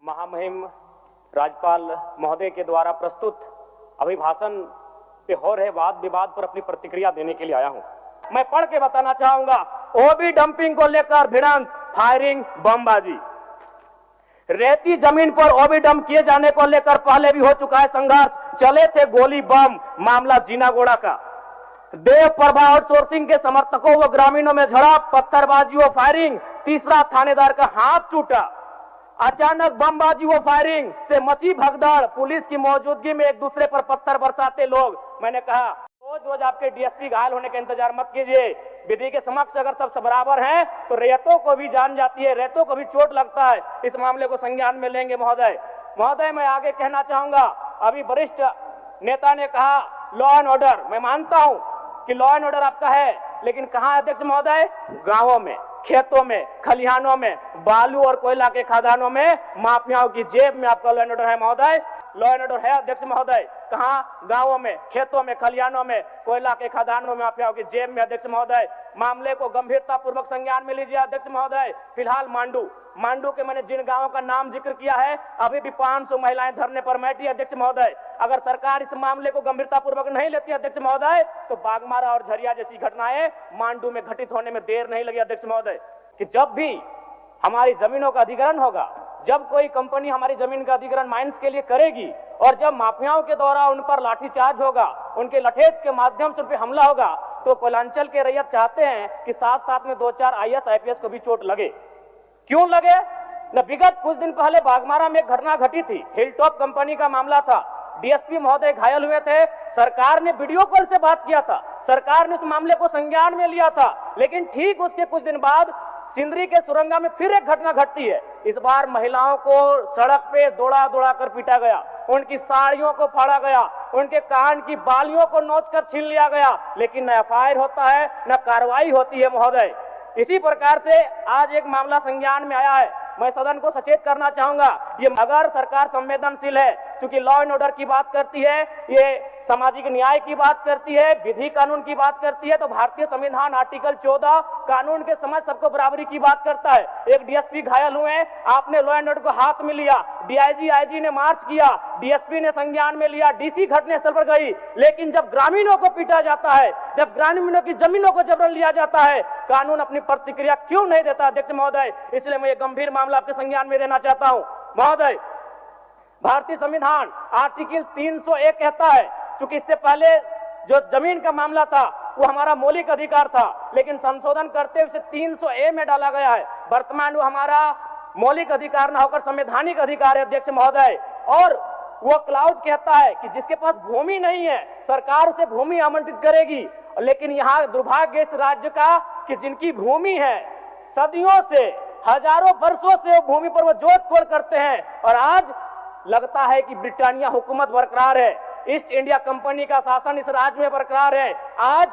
महामहिम राज्यपाल महोदय के द्वारा प्रस्तुत अभिभाषण पे हो रहे वाद विवाद पर अपनी प्रतिक्रिया देने के लिए आया हूं। मैं पढ़ के बताना चाहूंगा। ओबी डंपिंग को लेकर भिड़ंत, फायरिंग, बमबाजी। रेती जमीन पर ओबी डंप किए जाने को लेकर पहले भी हो चुका है संघर्ष। चले थे गोली बम, मामला जीनागोड़ा का। देव प्रभा आउटसोर्सिंग के समर्थकों व ग्रामीणों में झड़प, पत्थरबाजी व फायरिंग। तीसरा थानेदार का हाथ टूटा। अचानक बमबाजी व फायरिंग से मची भगदड़। पुलिस की मौजूदगी में एक दूसरे पर पत्थर बरसाते लोग। मैंने कहा रोज रोज आपके डीएसपी घायल होने का इंतजार मत कीजिए। विधि के समक्ष अगर सब बराबर हैं तो रेतों को भी जान जाती है, रेतों को भी चोट लगता है। इस मामले को संज्ञान में लेंगे महोदय। मैं आगे कहना चाहूंगा, अभी वरिष्ठ नेता ने कहा लॉ एंड ऑर्डर। मैं मानता हूं कि लॉ एंड ऑर्डर आपका है, लेकिन कहां है अध्यक्ष महोदय? गांवों में, खेतों में, खलिहानों में, बालू और कोयला के खदानों में, माफियाओं की जेब में आपका लॉ एंड ऑर्डर है महोदय। लॉ एंड ऑर्डर है अध्यक्ष महोदय। कहां? गांवों में, खेतों में, खलिहानों में, कोयला के खदानों में, माफियाओं की जेब में अध्यक्ष महोदय। मामले को गंभीरता पूर्वक संज्ञान में लीजिए अध्यक्ष महोदय। फिलहाल मांडू के मैंने जिन गांवों का नाम जिक्र किया है, अभी भी 500 महिलाएं धरने पर बैठी अध्यक्ष महोदय। अगर सरकार इस मामले को गंभीरता पूर्वक नहीं लेती अध्यक्ष महोदय, तो बागमारा और झरिया जैसी घटनाएं मांडू में घटित होने में देर नहीं लगी अध्यक्ष महोदय। कि जब भी हमारी जमीनों का अधिग्रहण होगा, जब कोई कंपनी हमारी जमीन का अधिग्रहण माइंस के लिए करेगी, और जब माफियाओं के द्वारा उन पर लाठीचार्ज होगा, उनके लठेत के माध्यम से उन पर हमला होगा, तो कोयलांचल के रैयत चाहते हैं कि साथ साथ में 2-4 IAS IPS को भी चोट लगे। क्यों लगे? न विगत कुछ दिन पहले बागमारा में एक घटना घटी थी, हिलटॉप कंपनी का मामला था। डीएसपी महोदय घायल हुए थे। सरकार ने वीडियो कॉल से बात किया था, सरकार ने उस मामले को संज्ञान में लिया था। लेकिन ठीक उसके कुछ दिन बाद सिंदरी के सुरंगा में फिर एक घटना घटती है। इस बार महिलाओं को सड़क पे दौड़ा दौड़ा कर पीटा गया, उनकी साड़ियों को फाड़ा गया, उनके कान की बालियों को नोचकर छीन लिया गया। लेकिन न FIR होता है, न कार्रवाई होती है महोदय। इसी प्रकार से आज एक मामला संज्ञान में आया है। मैं सदन को सचेत करना चाहूंगा, ये अगर सरकार संवेदनशील है, क्योंकि लॉ एंड ऑर्डर की बात करती है, ये सामाजिक न्याय की बात करती है, विधि कानून की बात करती है, तो भारतीय संविधान आर्टिकल 14 कानून के समझ सबको बराबरी की बात करता है। एक डीएसपी घायल हुए, आपने लॉ एंड ऑर्डर को हाथ में लिया, डीआईजी आईजी ने मार्च किया, डीएसपी ने संज्ञान में लिया, डीसी घटनास्थल पर गई। लेकिन जब ग्रामीणों को पीटा जाता है, जब ग्रामीणों की जमीनों को जबरन लिया जाता है, कानून अपनी प्रतिक्रिया क्यों नहीं देता अध्यक्ष महोदय? इसलिए मैं ये गंभीर मामला आपके संज्ञान में देना चाहता हूं महोदय। भारतीय संविधान आर्टिकल 301 कहता है, क्योंकि इससे पहले जो जमीन का मामला था वो हमारा मौलिक अधिकार था, लेकिन संशोधन करते हुए 300A में डाला गया है। वर्तमान वो हमारा मौलिक अधिकार ना होकर संवैधानिक अधिकार है अध्यक्ष महोदय। और वो क्लाउज कहता है कि जिसके पास भूमि नहीं है, सरकार उसे भूमि आवंटित करेगी। लेकिन यहाँ दुर्भाग्य इस राज्य का कि जिनकी भूमि है, सदियों से, हजारों वर्षों से भूमि पर वो जोत खोड़ करते हैं, और आज लगता है कि ब्रिटानिया हुकूमत बरकरार है, ईस्ट इंडिया कंपनी का शासन इस राज्य में बरकरार है। आज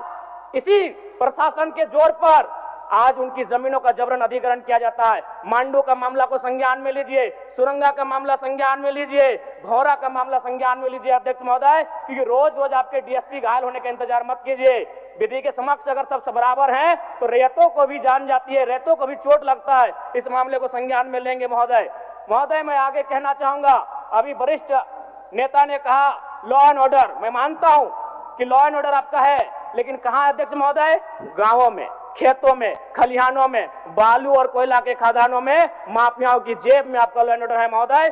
इसी प्रशासन के जोर पर आज उनकी जमीनों का जबरन अधिग्रहण किया जाता है। मांडू का मामला को संज्ञान में लीजिए, सुरंगा का मामला संज्ञान में लीजिए, भौरा का मामला संज्ञान में लीजिए अध्यक्ष महोदय, क्योंकि रोज रोज आपके डीएसपी घायल होने का इंतजार मत कीजिए। विधि के समक्ष अगर सब बराबर हैं तो रेतों को भी जान जाती है, रेतों को भी चोट लगता है। इस मामले को संज्ञान में लेंगे महोदय। मैं आगे कहना चाहूंगा, अभी वरिष्ठ नेता ने कहा लॉ एंड ऑर्डर। मैं मानता हूं कि लॉ एंड ऑर्डर आपका है, लेकिन कहां अध्यक्ष महोदय? गांवों में, खेतों में, खलिहानों में, बालू और कोयला के खदानों में, माफियाओं की जेब में आपका लॉ एंड ऑर्डर है महोदय।